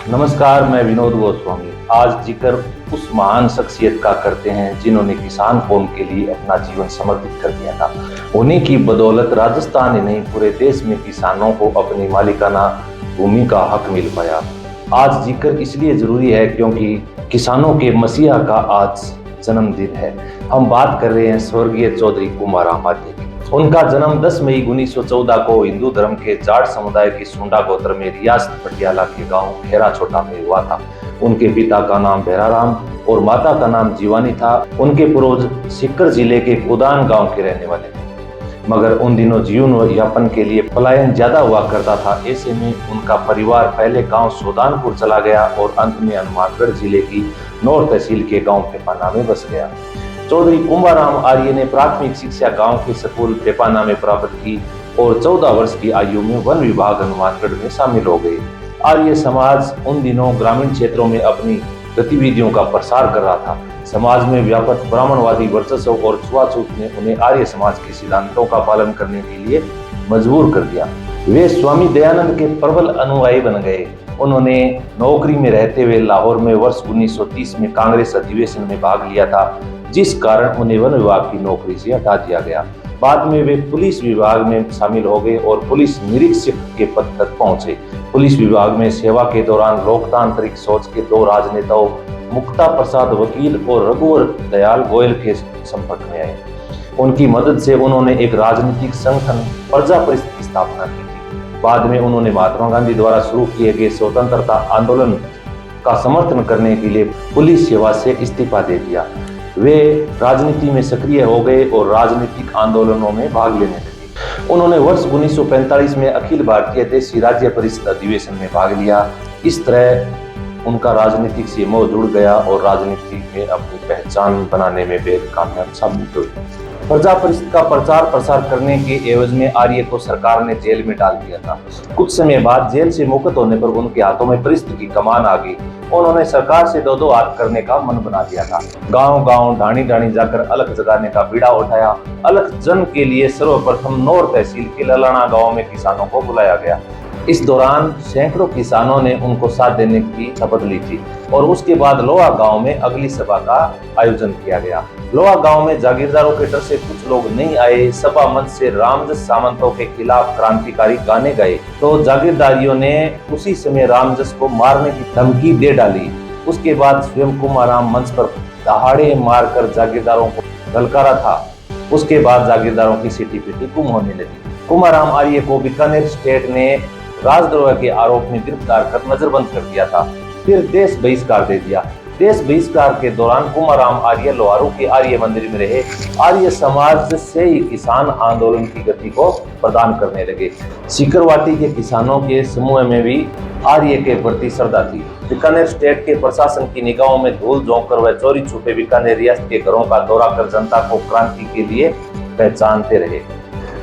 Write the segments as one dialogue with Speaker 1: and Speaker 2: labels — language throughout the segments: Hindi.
Speaker 1: नमस्कार, मैं विनोद गोस्वामी। आज जिक्र उस महान शख्सियत का करते हैं जिन्होंने किसान कौम के लिए अपना जीवन समर्पित कर दिया था। उन्हीं की बदौलत राजस्थान ही नहीं, पूरे देश में किसानों को अपनी मालिकाना भूमि का हक मिल पाया। आज जिक्र इसलिए जरूरी है क्योंकि किसानों के मसीहा का आज जन्मदिन है। हम बात कर रहे हैं स्वर्गीय चौधरी कुंभाराम आर्य की। उनका जन्म 10 मई 1914 को हिंदू धर्म के जाट समुदाय की सुंडा गोत्र में रियासत पटियाला के गांव खेरा छोटा में हुआ था। उनके पिता का नाम भैराराम और माता का नाम जीवानी था। उनके पूर्वज सीकर जिले के गोदान गांव के रहने वाले थे, मगर उन दिनों जीवन यापन के लिए पलायन ज्यादा हुआ करता था। ऐसे में उनका परिवार पहले गांव सोदानपुर चला गया और अंत में हनुमानगढ़ जिले की नौर तहसील के गांव पेपाना में बस गया। चौधरी कुंभाराम आर्य ने प्राथमिक शिक्षा गांव के स्कूल पेपाना में प्राप्त की और 14 वर्ष की आयु में वन विभाग हनुमानगढ़ में शामिल हो गए। आर्य समाज उन दिनों ग्रामीण क्षेत्रों में अपनी गतिविधियों का प्रसार कर रहा था। समाज में व्यापक ब्राह्मणवादी वर्चस्व और छुआछूत ने उन्हें आर्य समाज के सिद्धांतों का पालन करने के लिए मजबूर कर दिया। वे स्वामी दयानंद के प्रबल अनुयायी बन गए। उन्होंने नौकरी में रहते हुए लाहौर में वर्ष 1930 में कांग्रेस अधिवेशन में भाग लिया था, जिस कारण उन्हें वन विभाग की नौकरी से हटा दिया गया। बाद में वे पुलिस विभाग में शामिल हो गए और पुलिस निरीक्षक के पद तक पहुंचे। पुलिस विभाग में सेवा के दौरान लोकतांत्रिक सोच के दो राजनेताओं मुक्ता प्रसाद वकील और रघुवर दयाल गोयल के संपर्क में आए। उनकी मदद से उन्होंने एक राजनीतिक संगठन प्रजा परिषद की स्थापना की थी। बाद में उन्होंने महात्मा गांधी द्वारा शुरू किए गए स्वतंत्रता आंदोलन का समर्थन करने के लिए पुलिस सेवा से इस्तीफा दे दिया। वे राजनीति में सक्रिय हो गए और राजनीतिक आंदोलनों में भाग लेने लगे। उन्होंने वर्ष 1945 में अखिल भारतीय देशी राज्य परिषद अधिवेशन में भाग लिया। इस तरह उनका राजनीतिक से मोह जुड़ गया और राजनीति में अपनी पहचान बनाने में वे कामयाब साबित हुए। प्रजा परिषद का प्रचार प्रसार करने के एवज में आर्य को सरकार ने जेल में डाल दिया था। कुछ समय बाद जेल से मुक्त होने पर उनके हाथों में परिषद की कमान आ गई। उन्होंने सरकार से दो हाथ करने का मन बना दिया था। गांव गांव ढाणी ढाणी जाकर अलख जगाने का बीड़ा उठाया। अलख जन के लिए सर्वप्रथम नौर तहसील के ललाना गांव में किसानों को बुलाया गया। इस दौरान सैकड़ों किसानों ने उनको साथ देने की शपथ ली थी और उसके बाद लोहा गांव में अगली सभा का आयोजन किया गया। लोहा गांव में जागीरदारों के डर से कुछ लोग नहीं आए। सभा मंच से रामजस सामंतों के खिलाफ क्रांतिकारी गाने गाए तो जागीरदारियों ने उसी समय रामजस को मारने की धमकी दे डाली। उसके बाद स्वयं कुंभाराम मंच पर दहाड़े मारकर जागीरदारों को धलकारा था। उसके बाद जागीरदारों की सीटी पीटी गुम होने लगी। कुंभाराम आर्य को बीकानेर स्टेट ने राजद्रोह के आरोप में गिरफ्तार कर नजरबंद कर दिया था। फिर देश बहिष्कार दे दिया। देश बहिष्कार के दौरान कुंभाराम आर्य लोहारू के आर्य मंदिर में रहे। आर्य समाज से ही किसान आंदोलन की गति को प्रदान करने लगे। सीकरवाटी के किसानों के समूह में भी आर्य के प्रति श्रद्धा थी। बीकानेर स्टेट के प्रशासन की निगाहों में धूल झोंक कर वह चोरी छुपे बीकानेर रियासत के घरों का दौरा कर जनता को क्रांति के लिए पहचानते रहे।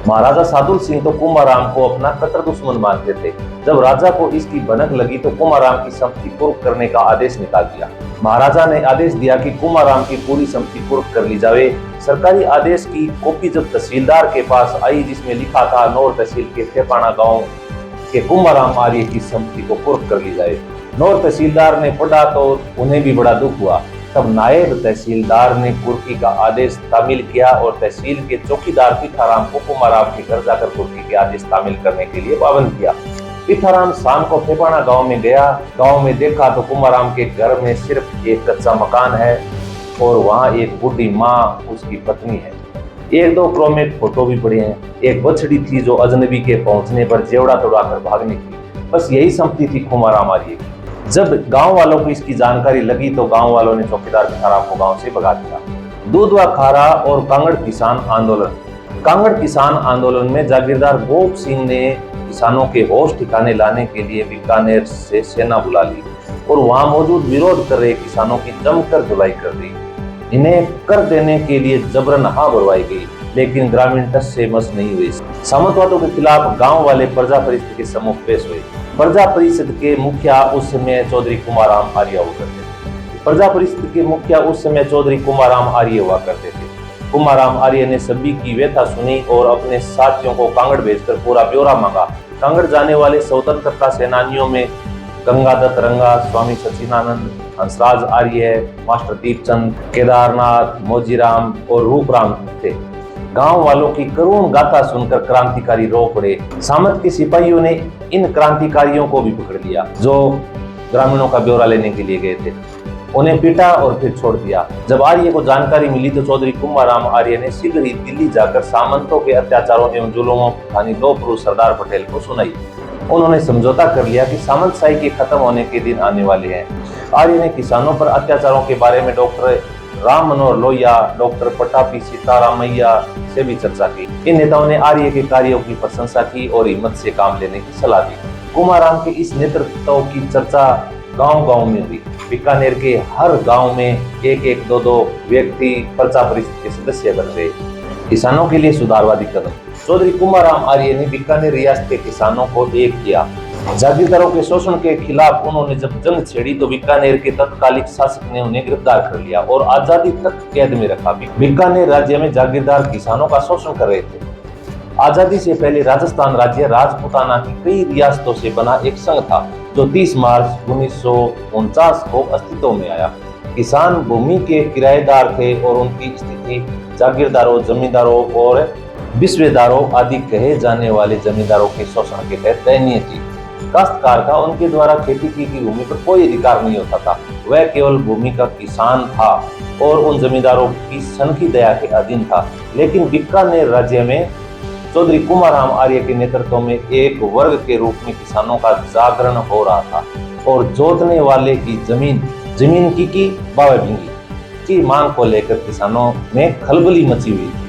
Speaker 1: महाराजा सादुल सिंह तो कुंभाराम को अपना कट्टर दुश्मन मानते थे। जब राजा को इसकी भनक लगी तो कुंभाराम की संपत्ति कुर्क करने का आदेश निकाल दिया। महाराजा ने आदेश दिया कि कुंभाराम की पूरी संपत्ति कुर्क कर ली जाए। सरकारी आदेश की कॉपी जब तहसीलदार के पास आई, जिसमें लिखा था नौर तहसील के पेपाना गांव के कुंभाराम आर्य की संपत्ति को कुर्क कर ली जाए। नौर तहसीलदार ने पढ़ा तो उन्हें भी बड़ा दुख हुआ। तब नायब तहसीलदार ने कुर्की का आदेश तामील किया और तहसील के चौकीदार पिथाराम को कुंभाराम के घर जाकर कुर्की के आदेश तामील करने के लिए पाबंद किया। पिथाराम शाम को पेपाना गांव में गया। गांव में देखा तो कुंभाराम के घर में सिर्फ एक कच्चा मकान है और वहां एक बूढ़ी माँ उसकी पत्नी है। एक दो क्रोमेट फोटो भी पड़े हैं। एक बछड़ी थी जो अजनबी के पहुंचने पर जेवड़ा तोड़ाकर भाग निकली। बस यही संपत्ति थी कुंभाराम आर्य की। जब गांव वालों को इसकी जानकारी लगी तो गांव वालों ने चौकीदार पिथाराम को गांव से भगा दिया। दूधवा खारा और कांगड़ किसान आंदोलन। कांगड़ किसान आंदोलन में जागीरदार गोप सिंह ने किसानों के होश ठिकाने लाने के लिए बीकानेर से सेना बुला ली और वहां मौजूद विरोध कर रहे किसानों की जमकर धुलाई कर दी। इन्हें कर देने के लिए जबरन हाँ भरवाई गई, लेकिन ग्रामीण टस से मस नहीं हुए। सामंतवादियों के खिलाफ गांव वाले प्रजा परिषद के सम्मुख पेश हुए। प्रजा परिषद के मुखिया उस समय चौधरी कुंभाराम आर्य हुआ करते थे। प्रजा परिषद के मुखिया उस समय चौधरी कुंभाराम आर्य हुआ करते थे। कुंभाराम आर्य ने सभी की व्यथा सुनी और अपने साथियों को कांगड़ भेजकर पूरा ब्यौरा मांगा। कांगड़ जाने वाले स्वतंत्रता सेनानियों में गंगादत्त रंगा, स्वामी सचिदानंद, हंसराज आर्य, मास्टर दीपचंद, केदारनाथ, मोजीराम और रूपराम थे। गांव वालों की करुण गाथा सुनकर क्रांतिकारी रो पड़े। सामंत के सिपाहियों ने इन क्रांतिकारियों को भी पकड़ लिया जो ग्रामीणों का ब्यौरा लेने के लिए गए थे। उन्हें पीटा और फिर छोड़ दिया। जब आर्य को जानकारी मिली तो चौधरी कुंभाराम आर्य ने शीघ्र ही दिल्ली जाकर सामंतों के अत्याचारों एवं जुल्मों की कहानी दो पुरुष सरदार पटेल को सुनाई। उन्होंने समझौता कर लिया कि सामंतशाही के खत्म होने के दिन आने वाले हैं। आर्य ने किसानों पर अत्याचारों के बारे में डॉक्टर राम मनोहर लोहिया, डॉक्टर पट्टापी सीतारामैया से भी चर्चा की। इन नेताओं ने आर्य के कार्यों की प्रशंसा की और हिम्मत से काम लेने की सलाह दी। कुंभाराम के इस नेतृत्व की चर्चा गांव-गांव में हुई। बीकानेर के हर गांव में एक एक दो दो व्यक्ति प्रजा परिषद के सदस्य बन गए। किसानों के लिए सुधारवादी कदम। चौधरी कुंभाराम आर्य ने बीकानेर रियासत के किसानों को एक किया। जागीरदारों के शोषण के खिलाफ उन्होंने जब जंग छेड़ी तो बीकानेर के तत्कालिक शासक ने उन्हें गिरफ्तार कर लिया और आजादी तक कैद में रखा। बीकानेर राज्य में जागीरदार किसानों का शोषण कर रहे थे। आजादी से पहले राजस्थान राज्य राजपूताना की कई रियासतों से बना एक संघ था जो 30 मार्च 1949 को अस्तित्व में आया। किसान भूमि के किराएदार थे और उनकी स्थिति जागीरदारों, जमींदारों और विश्वेदारों आदि कहे जाने वाले जमींदारों के शोषण के तहत दयनीय थी। काश्तकार का उनके द्वारा खेती की भूमि पर कोई अधिकार नहीं होता था। वह केवल भूमि का किसान था और उन जमींदारों की सनकी दया के अधीन था। लेकिन बीकानेर राज्य में चौधरी कुंभाराम आर्य के नेतृत्व में एक वर्ग के रूप में किसानों का जागरण हो रहा था और जोतने वाले की जमीन की बावे भींगी की मांग को लेकर किसानों में खलबली मची हुई थी।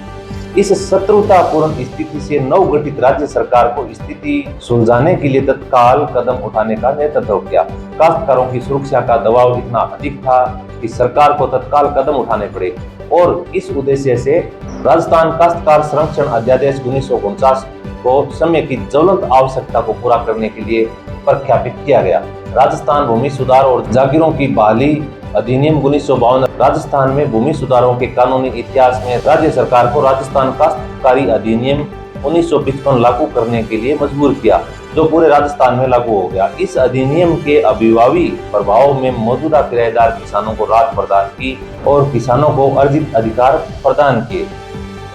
Speaker 1: इस शत्रुतापूर्ण स्थिति से नवगठित राज्य सरकार को स्थिति सुलझाने के लिए तत्काल कदम उठाने का नेतृत्व किया। काश्तकारों की सुरक्षा का दबाव इतना अधिक था कि सरकार को तत्काल कदम उठाने पड़े और इस उद्देश्य से राजस्थान काश्तकार संरक्षण अध्यादेश 1949 को समय की ज्वलंत आवश्यकता को पूरा करने के लिए प्रख्यापित किया गया। राजस्थान भूमि सुधार और जागीरों की बहाली अधिनियम 1952। राजस्थान में भूमि सुधारों के कानूनी इतिहास में राज्य सरकार को राजस्थान काश्तकारी अधिनियम 1955 लागू करने के लिए मजबूर किया जो पूरे राजस्थान में लागू हो गया। इस अधिनियम के अभिभावी प्रभाव में मौजूदा किराएदार किसानों को राहत प्रदान की और किसानों को अर्जित अधिकार प्रदान किए।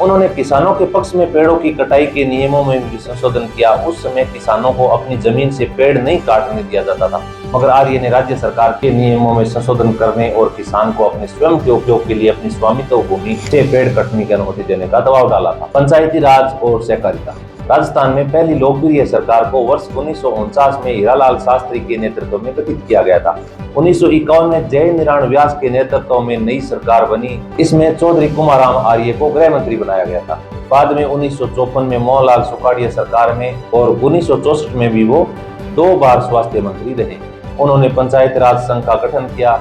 Speaker 1: उन्होंने किसानों के पक्ष में पेड़ों की कटाई के नियमों में भी संशोधन किया। उस समय किसानों को अपनी जमीन से पेड़ नहीं काटने दिया जाता था, मगर आर्य ने राज्य सरकार के नियमों में संशोधन करने और किसान को अपने स्वयं के उपयोग के लिए अपनी स्वामित्व भूमि से पेड़ काटने की अनुमति देने का दबाव डाला था। पंचायती राज और सहकारिता। राजस्थान में पहली लोकप्रिय सरकार को वर्ष 1949 में हीरालाल शास्त्री के नेतृत्व में गठित किया गया था। 1951 में जय नारायण व्यास के नेतृत्व में नई सरकार बनी। इसमें चौधरी कुंभाराम आर्य को गृह मंत्री बनाया गया था। बाद में 1954 में मोहनलाल सुखाड़िया सरकार में और 1964 में भी वो 2 बार स्वास्थ्य मंत्री रहे। उन्होंने पंचायत राज संघ का गठन किया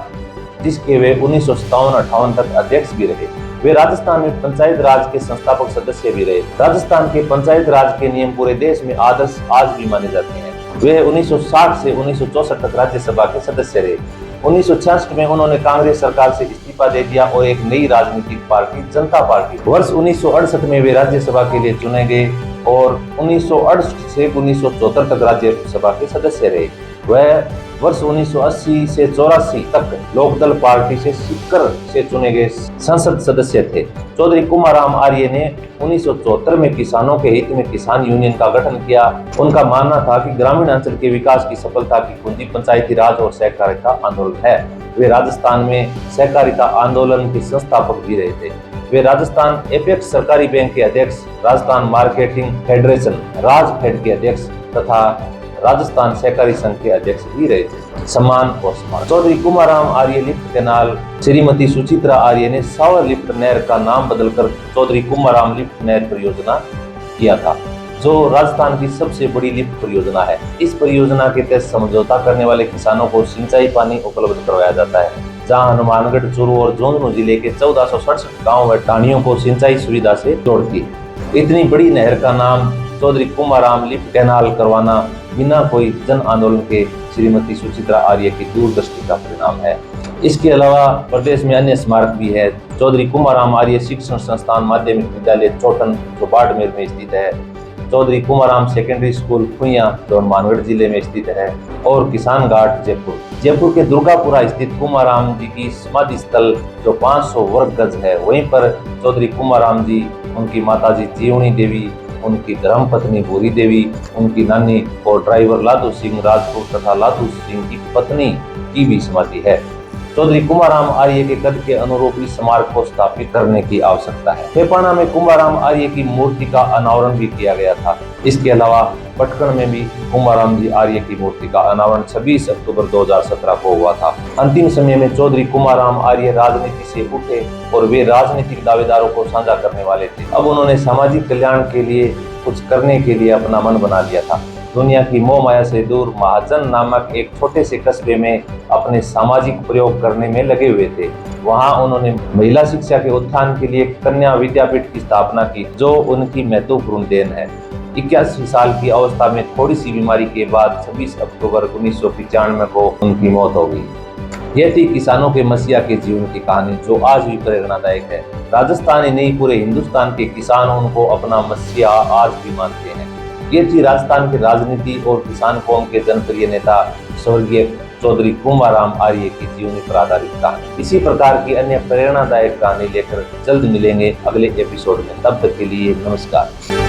Speaker 1: जिसके वे 1957-58 तक अध्यक्ष भी रहे। वे राजस्थान में पंचायत राज के संस्थापक सदस्य भी रहे। राजस्थान के पंचायत राज के नियम पूरे देश में आदर्श आज भी माने जाते हैं। वे 1960 से 1964 तक राज्यसभा के सदस्य रहे। 1966 में उन्होंने कांग्रेस सरकार से इस्तीफा दे दिया और एक नई राजनीतिक पार्टी जनता पार्टी। वर्ष 1968 में वे राज्यसभा के लिए चुने गए और 1968 से 1974 तक राज्यसभा के सदस्य रहे। वह वर्ष 1980 से 84 तक लोकदल पार्टी से सीकर से चुने गए संसद सदस्य थे। चौधरी कुंभाराम आर्य ने 1974 में किसानों के हित में किसान यूनियन का गठन किया। उनका मानना था कि ग्रामीण अंचल के विकास की सफलता की कुंजी पंचायती राज और सहकारिता आंदोलन है। वे राजस्थान में सहकारिता आंदोलन के संस्थापक भी रहे थे। वे राजस्थान एपेक्स सरकारी बैंक के अध्यक्ष, राजस्थान मार्केटिंग फेडरेशन राजफेड के अध्यक्ष तथा राजस्थान सहकारी संघ के अध्यक्ष भी रहे थे। सम्मान और सम्मान। चौधरी कुंभाराम आर्य लिफ्ट कैनाल। श्रीमती सुचित्रा आर्य ने सावर लिफ्ट नहर का नाम बदलकर चौधरी कुंभाराम लिफ्ट नहर परियोजना किया था जो राजस्थान की सबसे बड़ी लिफ्ट परियोजना है। इस परियोजना के तहत समझौता करने वाले किसानों को सिंचाई पानी उपलब्ध करवाया जाता है, जहां हनुमानगढ़, चूरू और झुंझुनू जिले के 1467 गाँव व टाणियों को सिंचाई सुविधा से जोड़ती। इतनी बड़ी नहर का नाम चौधरी कुंभाराम लिफ्ट कैनाल करवाना बिना कोई जन आंदोलन के श्रीमती सुचित्रा आर्य की दूरदृष्टि का परिणाम है। इसके अलावा प्रदेश में अन्य स्मारक भी है। चौधरी कुंभाराम आर्य शिक्षण संस्थान माध्यमिक विद्यालय चोटन जो बाड़मेर में स्थित है। चौधरी कुमाराम सेकेंडरी स्कूल खुइया जो मानगढ़ जिले में स्थित है, और किसान घाट जयपुर। जयपुर के दुर्गापुरा स्थित कुमाराम जी की समाधि स्थल जो 500 वर्ग गज है, वहीं पर चौधरी कुमाराम जी, उनकी माताजी जीवनी देवी, उनकी धर्मपत्नी भूरी देवी, उनकी नानी और ड्राइवर लादू सिंह राजपूत तथा लादू सिंह की पत्नी की भी समाधि है। चौधरी कुमाराम आर्य के कद के अनुरूप इस स्मारक को स्थापित करने की आवश्यकता है। फेपाना में कुमाराम आर्य की मूर्ति का अनावरण भी किया गया था। इसके अलावा पटकन में भी कुमाराम जी आर्य की मूर्ति का अनावरण 26 अक्टूबर 2017 को हुआ था। अंतिम समय में चौधरी कुमाराम आर्य राजनीति से उठे और वे राजनीतिक दावेदारों को साझा करने वाले थे। अब उन्होंने सामाजिक कल्याण के लिए कुछ करने के लिए अपना मन बना लिया था। दुनिया की मोह माया से दूर महाजन नामक एक छोटे से कस्बे में अपने सामाजिक प्रयोग करने में लगे हुए थे। वहां उन्होंने महिला शिक्षा के उत्थान के लिए कन्या विद्यापीठ की स्थापना की, जो उनकी महत्वपूर्ण देन है। 81 साल की अवस्था में थोड़ी सी बीमारी के बाद 26 अक्टूबर 1995 को उनकी मौत हो गई। यह थी किसानों के मसीहा के जीवन की कहानी, जो आज भी प्रेरणादायक है। राजस्थान ही नहीं, पूरे हिंदुस्तान के किसान उनको अपना मसीहा आज भी मानते हैं। ये थी राजस्थान की राजनीति और किसान कौम के जनप्रिय नेता स्वर्गीय चौधरी कुमाराम आर्य की जीवनी पर आधारित कहानी। इसी प्रकार की अन्य प्रेरणादायक कहानी लेकर जल्द मिलेंगे अगले एपिसोड में। तब तक के लिए नमस्कार।